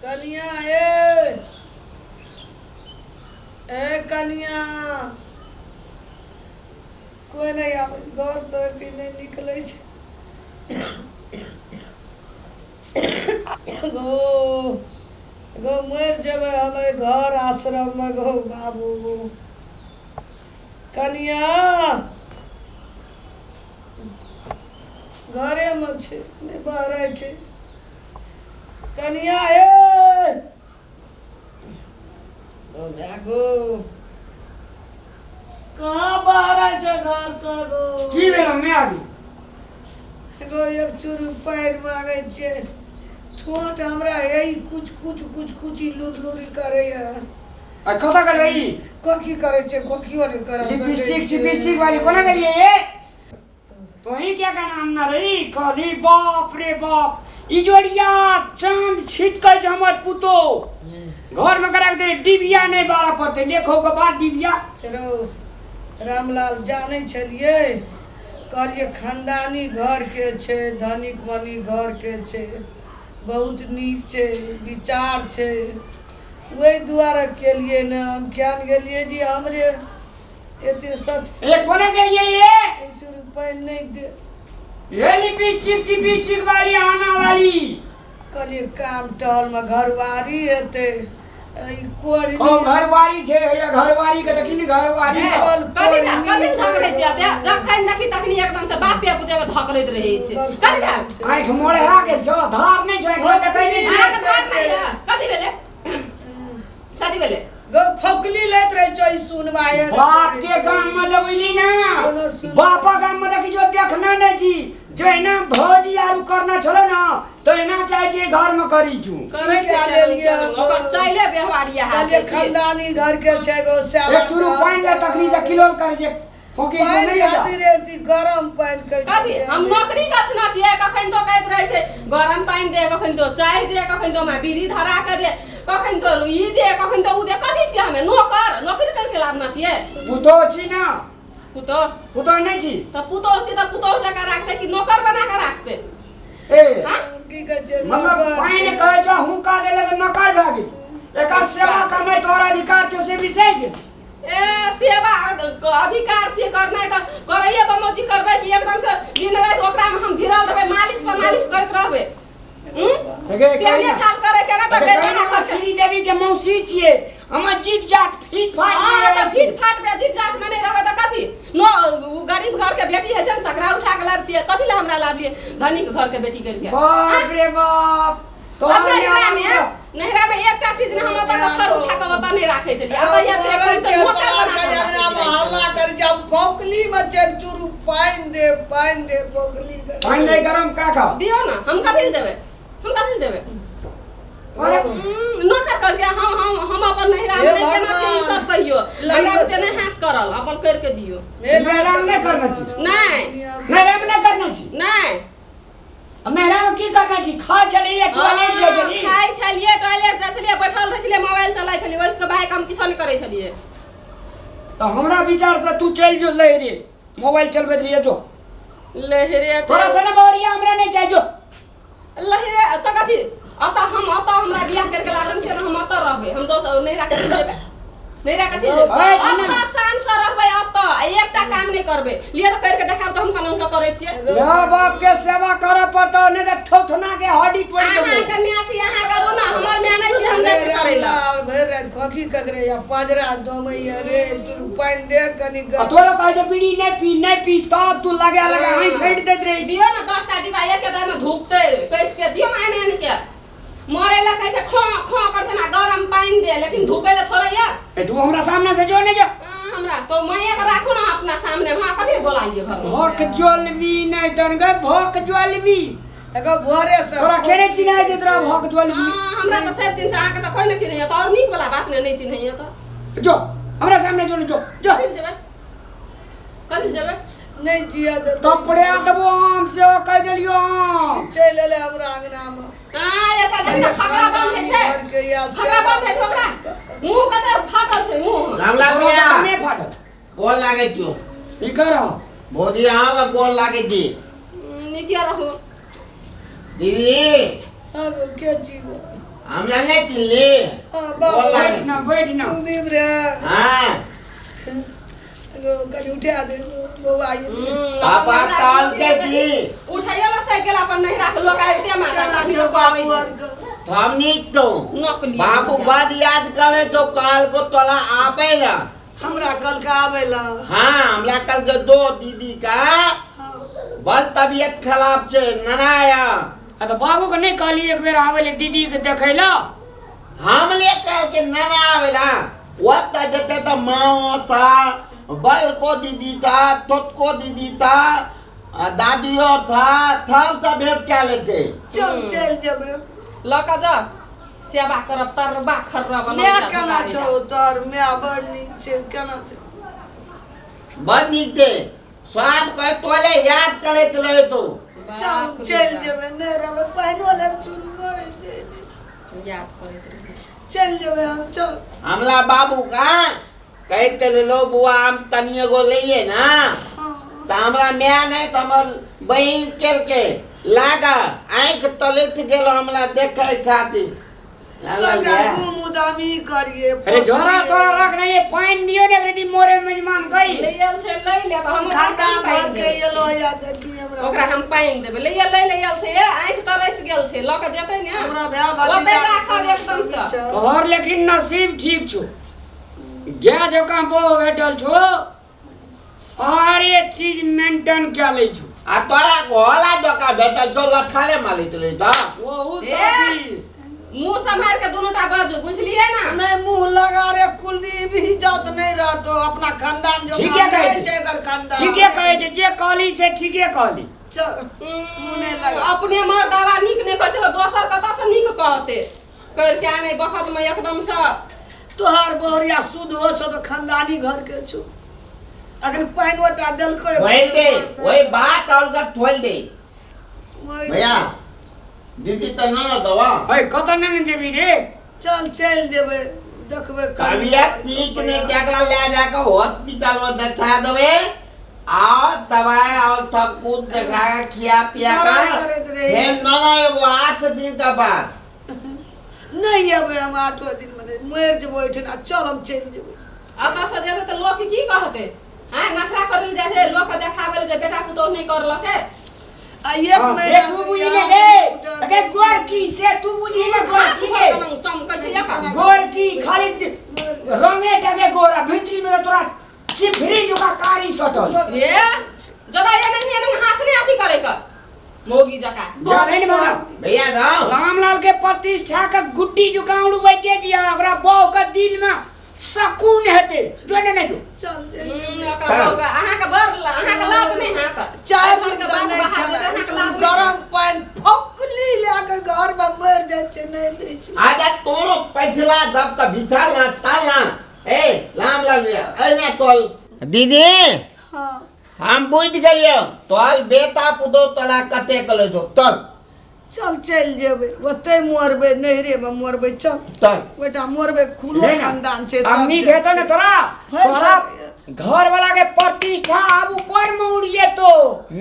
कनिया ए कनिया कोई नहीं आवे घर से नहीं निकले गो मर जब हमें घर आश्रम में गो बाबू कनिया घरे में छे नहीं बाहर छे कनिया गो कहाँ बाहर छे घर से गो की भेल मैं आबी गो एक चूरू पैर मांगे छे ठोट हमरा यही कुछ लुरी करे है आ कथा करे ई कोकी करे छे कोकियो नहीं करे लिपस्टिक वाली कोना करिए ये तो ही क्या का नाम ना रही कली बाप रे बाप इजोड़िया चांद छिट कर जो हमर पुतो घर में करा दे डिबिया नहीं बारा पड़ते देखो के बाद डिबिया रामलाल जाने छलिए कहलिए खानदानी घर के छे धनिक मनी घर के छे बहुत नीक छे विचार छे वही द्वारा के लिए न हम क्या गेलिए जी हमरे एते सत ए कोने गई ये रुपए नहीं दे ये लिपस्टिक वाली आना वाली कहलिए काम टहल में घरवारी हेते कोड़ी ओ घरवारी छे या घरवारी के देखी घरवारी कथि झगड़े छिया जखन देखी तखनी एकदम से बापे पुते के धकरैत रहै छै कथि आंख मोड़े आ गेल छ धार नहीं छै देखै नहीं कथि भेले गो फकली लेत रहे छै सुनवाए बाप के गांव में लेवली ना बापा गांव में देखी जो देखना नहीं जी जैना भौजी आरु करना छलो ना तो एना चाहे जे घर में करी छु करे चले लिए ओकर चाइले व्यवहारिया है जे खानदानी घर के छै गो एक चुरु पानी ले तकनी से किलो कर जे फोकी नहीं आती रहती गरम पानी कर कथि हम नौकरी गछना छियै कखन तो कहैत रहै छै गरम पानी दे कखन तो चाय दे कखन तो मैं बीड़ी धरा के दे कखन तो ई दे कखन तो उ दे कथि छियै हमें नौकरी करके लाभना छियै पुतो छी ना पुतो नहीं छी तो पुतो छी तो पुतो जका राखते कि नौकर बना के राखते ए की कह छै मतलब पानी कहे छ हुका देले के नौकर भागी एका सेवा करने तोरा अधिकार छ से विषय दे ए सेवा अधिकार छी करना त करैए बमौजी करबै कि एकदम से दिन रात ओकरा में हम भिरल रहबै मालिश करत रहबै पहले छाल करे के ना त बेचना श्री देवी के मौसी छिए हम जीत जाट फिट फाट पे जीत जाट में नहीं रहबै त कथि नो गरीब घर के बेटी है जन तकरा उठा के लाबतिए कथि ले हमरा लाबलिए धनिक घर के बेटी करके बाप रे बाप तो नहरा में एकटा चीज ने हम त घर उठा के ओता नहीं राखे छलिए अब या से मोटा बना हमरा हल्ला कर जब फोकली में चल चुरु पानी दे फोकली पानी दे गरम का खा दियो ना हम कथि देबै अरे नौकर करके हम अपन नहरा में नहीं केना छी सब कहियो हमरा के नहीं हाथ करल अपन करके दियो मेरा में नहीं करना छी नहीं मेरा में नहीं करना छी नहीं मेरा में की करना छी खा चलिए टॉयलेट ले चलिए खाई छलिए टॉयलेट जा छलिए बैठल रह छलिए मोबाइल चलाइ छलिए ओइस के भाई हम किछो नहीं करे छलिए तो हमरा विचार से तू चल जो लहरे मोबाइल चलबे रहिए जो लहरे थोड़ा सा ना बोरिया हमरा नहीं चाहिए जो लहरे त कथि अता हमरा बियाह करके लागल छै हम अता रहबै हम दोस्त नहीं राखे देबै नहीं राखे देबै अब त शान से रहबै अब त एकटा काम नहीं करबै लिए त करके देखाब त हम कानून का करे छियै या बाप के सेवा करे पड़तो नहीं त ठोठना के हड्डी तोड़ देबो अहाँ के म्या छी अहाँ करू ना हमर म्या नहीं छी हम नहीं करे ला भर रात खोखी ककरे या पाजरा दोमैया रे तू पानी दे कनी तोरा कहे जे बीड़ी नहीं पी तब तू लगा आई फेंट देत रही दियो ना 10 टा डिब्बा एक के दाम में धूपते पैस के दियो आने के मरे ला कैसे खो करते ना गरम पानी दे लेकिन धूपे ला छोड़ैया ए तू हमरा सामने से जो नहीं जा हमरा तो मैं एक राखू ना अपना सामने वहां कथि बोलाइए घर भोक ज्वलवी नहीं दनगे भोक ज्वलवी एगो घरे से तोरा खेने चिन्हाई जे तोरा भोक ज्वलवी हमरा तो सब चिन्ह आके तो कोई नहीं चिन्हैया तो और नीक वाला बात नहीं चिन्हैया तो जो हमरा सामने जो कथि जेबै नहीं जिया दे कपड़े दबो आम से कह देलियो चल ले हमरा अंगना में हां ये पता नहीं फकरा बंद छै फकरा बंद छै ओकरा मुंह कते फाटल छै मुंह रामलाल भैया नहीं फाटल गोल लागे जो ई करो मोदी आवा गोल लागे जी निकिया रहो दीदी हाँ क्या जीव हमरा नहीं चिल्ली हाँ बोल बाबा लागे। बैठ ना बैठ ना कुलदीप रे हाँ कहीं उठा दे बउआ ये पापा काल के जी उठाइए ला साइकिल अपन नहीं राख लोग आइते माता केना नानी छौ बाबू बाबू और हमनी तो नकली बाबू बात याद करे तो काल को तोला आवे ना हमरा कल का आवेला हाँ हमरा कल के दो दीदी का बल तबीयत खराब से ननाया तो बाबू को नहीं कहली एक बेर आवे ले दीदी के देखे ला हम लेकर के नना आवे ना वो जते तो माँ था बल को दीदी था तुत को दीदी था दादियों था सब भेंट क्या लेते चल जबे लका जा सेवा करब तर बाखर रब मैं केना छौ तोर मैं बड़ नीक छै केना छै बन नीचे सब कहे तोले याद करे चले तो चल जबे नहीं रबे पाइनो लग चुरू मरे दे याद करे चल जबे हम चल हमला बाबू का कहते लो बुआ हम तनिए गो लइए ना तो हमरा मैं नहीं तो हमर बहन के लागा आंख तले थे गेलो हमला देखे खातिर सबटा घूम उदामी करिए अरे जोरा तोरा रख नहीं ये पानी दियो ने रे दी मोरे मेहमान गई ले आल छै ले ले तो हम खानदान भर के येलो या देखी हमरा ओकरा हम पाइन देबे ले आल छै आंख तरस गेल छै लका जेतै ने हमरा भैया ओते भतीजा राखब एकदम से तोहर लेकिन नसीब ठीक छो गया जका बो बैठल छो सारे चीज मेंटेन क्या ले छो आ तोरा गोला जका बेटा जो लठाले मालित ले ता वो ए! सब मुंह संभाल के दोनों बाजू बुझलिए ना नहीं मुंह लगा रे कुलदीप ही जात नहीं रहतो अपना खानदान जो ठीक है काम कहे है छै कर खानदान ठीक है कहे जे कहली से ठीक है कहली चल मुंह नहीं लगा अपने मर दवा निक नहीं कहै छै दोसर कतऽ से निक कहते कर के आने बखत में एकदम से तोहार बोरिया शुद्ध हो छो तो खानदानी घर के छो अगर पाइन ओटा देलको वही दे वही बात और का थोल दे भैया दीदी तो ना दवा भाई कत ने जेबी रे चल चल जेबे देखबे तबियत ठीक ने टकला ले जाकर हॉस्पिटल में दिखा देवे और दवाई और सब कुछ दिखा खिया पिया दर्द कर करैत रही। फिर ना वो 8 दिन का बाद नहीं अबे हम 8 दिन में मर जेबो एठना चल हम चल जेबे अतः से जेबे तो लोग की कहते हां नखरा करल जाय छै लोग के देखावे जे बेटा पुतौ नहीं करलके आ एक से महीना तू बुझले रे अगे गोर की से तू बुझले गोर की रे चमकै छै एक गोर की खाली रंगे टगे गोरा भीतरी में तोरा चिफरी जो का कारी सटल ये जदा ये नहीं हाथ नहीं आती करे का मोगी जका जाने बाबा भैया जाओ रामलाल के प्रतिष्ठा का गुड्डी जो काउड़ बैठे दिया ओकरा बहु का दिल में सकून हेते जोने नहीं जो चल जेबे अहाँ के बर अहाँ के लाज नहीं हां का 4 दिन का नहीं खाना गरम पानी फकली लाके घर में मर जाय छै नहीं दै छै आजा तोरो पैथला दब का भीतर ना साला ए राम लाल भैया अरे तोल दीदी हां हम बुझ गेलियो तोल बेटा पुतो तला कते कले जो तल चल चल जेबे ओते मरबे नहरे में मरबे चल तल बेटा मरबे खुलो खानदान छै हमनी कहतो ने तोरा है तोरा सब। घर वाला के प्रतिष्ठा अब ऊपर में उड़िए तो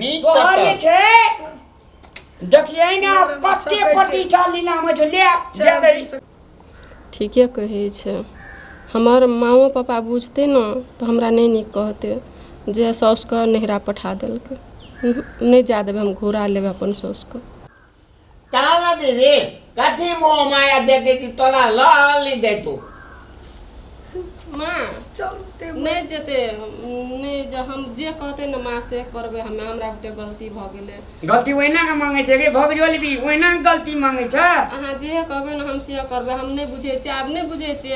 नीक तो तक। ये छे देखिए ना मोर में कते सकै छै। प्रतिष्ठा लीला में जो ले जा दे ठीके कहै छै हमर माओ पापा बुझते न तो हमरा नहीं नीक कहते जे साउस के नहिरा पठा देलकै नहीं जा देबे हम घुरा लेबे अपन साउस के चला दीदी कथी मोह माया देखे थी तोला ली दे तू मां चल ते नहीं जेते नहीं जो हम जे कहते न मां से करबे हमें हमरा बटे गलती भ गेले गलती ओइना के मांगे छे गे भगजोल भी ओइना के गलती मांगे छे अहाँ जे कहबे न हम से करबे हम नहीं बुझे छी आब नहीं बुझे छी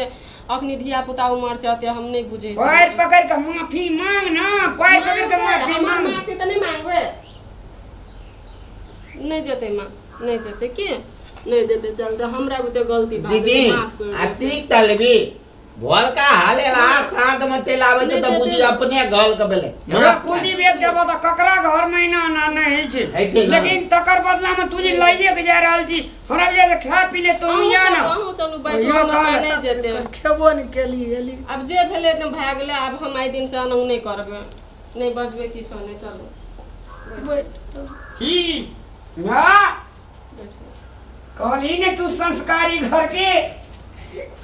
अखनी धिया पुता उमर छै अते हम नहीं बुझे छी पैर पकड़ के माफी मांग ना पैर पकड़ के माफी हम मांग मां से त नहीं मांगबे नहीं जेते मां नहीं जेते के नहीं जेते चलते हमरा बटे गलती भा दीदी गेलै, माफ कर आ दे। ठीक तलबी भोल का हाले ला ठांड में तेल आवे तो बुझी अपने घर के बेले हमरा कुली बेच जब त ककरा घर में ना ना नहीं छे है कि ना? लेकिन तकर बदला में तुझे लाइए के जा रहल छी हमरा जे से खा पी ले तो या ना अहूँ चलू बैठ यो हम काल- नहीं जेते खेबो न केली एली अब जे भेले न भए गेले अब हम आइ दिन से अनंग नहीं करबे नहीं बजबे किछो नहीं चलो बैठ की ना बैठो। कहली ने तू संस्कारी घर के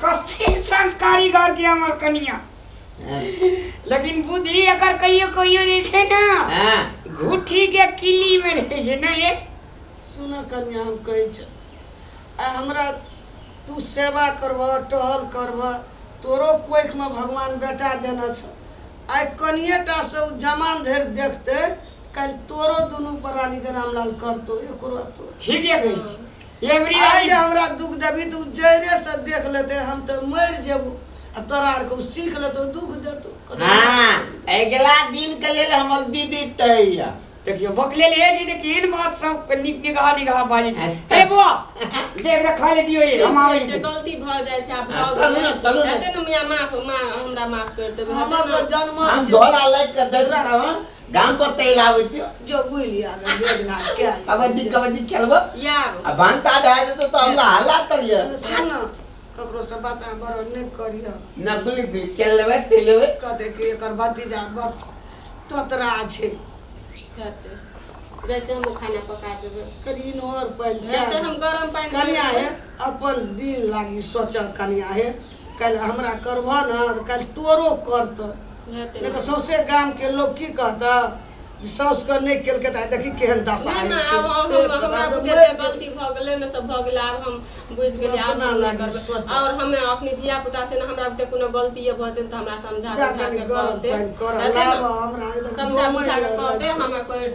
कथी संस्कारी घर के हमर कनिया लेकिन बुद्धि अगर कहियो कहियो जे छै ना हाँ घुट्ठी के किली में रहे छै ना ये सुन कन्या हम कहै छ आ हमरा तू सेवा करब टहल करब तोरो कोख में भगवान बेटा देना छ आइ कनिएटा से जमान धरि देखते कल तोरो दुनू प्राणी के रामलाल करतो एकरो तो ठीक है कहै छी एवरी आइ जे हमरा दुख देबी तू जरे से देख लेते हम तो मर जेबो आ तोरा आर को सीख लेतो दुख देतो हाँ अगला दिन के लेल हमर दीदी तैया देखियो वकले ले जी देखिन बात सब निक निगाह बाजी ए बुआ देख रखा ले दियो ये हम आवे छै गलती भ जाय छै आप चलू ना, चलू ना। एते न मियां माफ हमरा माफ कर देबे हमर तो जन्म हम धोला लाइक कर दे रहा गांव को तेल आवतियो जो बुझली आगे बेड घाट के कबड्डी खेलबो यार अब भांता भए जेतो तो हमरा हल्ला करियो सुन ककरो से बात बड़ नहीं करियो ना गुली गुली खेल लेबे ते लेबे कहते कि एकर भतीजा बड़ तोतरा छै जैसे हम खाना पका देबे करीन और पहले जैसे हम गरम पानी कनिया है अपन दिन लागी सोच कनिया है कल हमरा करबा ना कल तोरो करत नहीं तो सौसे गांव के लोग की कहता साउस को नहीं केल के देखी केहन दशा ना है अब हमरा बुझे गलती भ गेलै न सब भ गेलै आब हम बुझ गेली आब अपना हम लागी नहीं करबै सोच। और हमें अपनी धिया पुता से न हमरा बुझे कोनो गलती है भते त हमरा समझा जा बुझा कनी के गरम कहते पानी कर लाव हमरा समझा बुझा के कहते हमें कर दे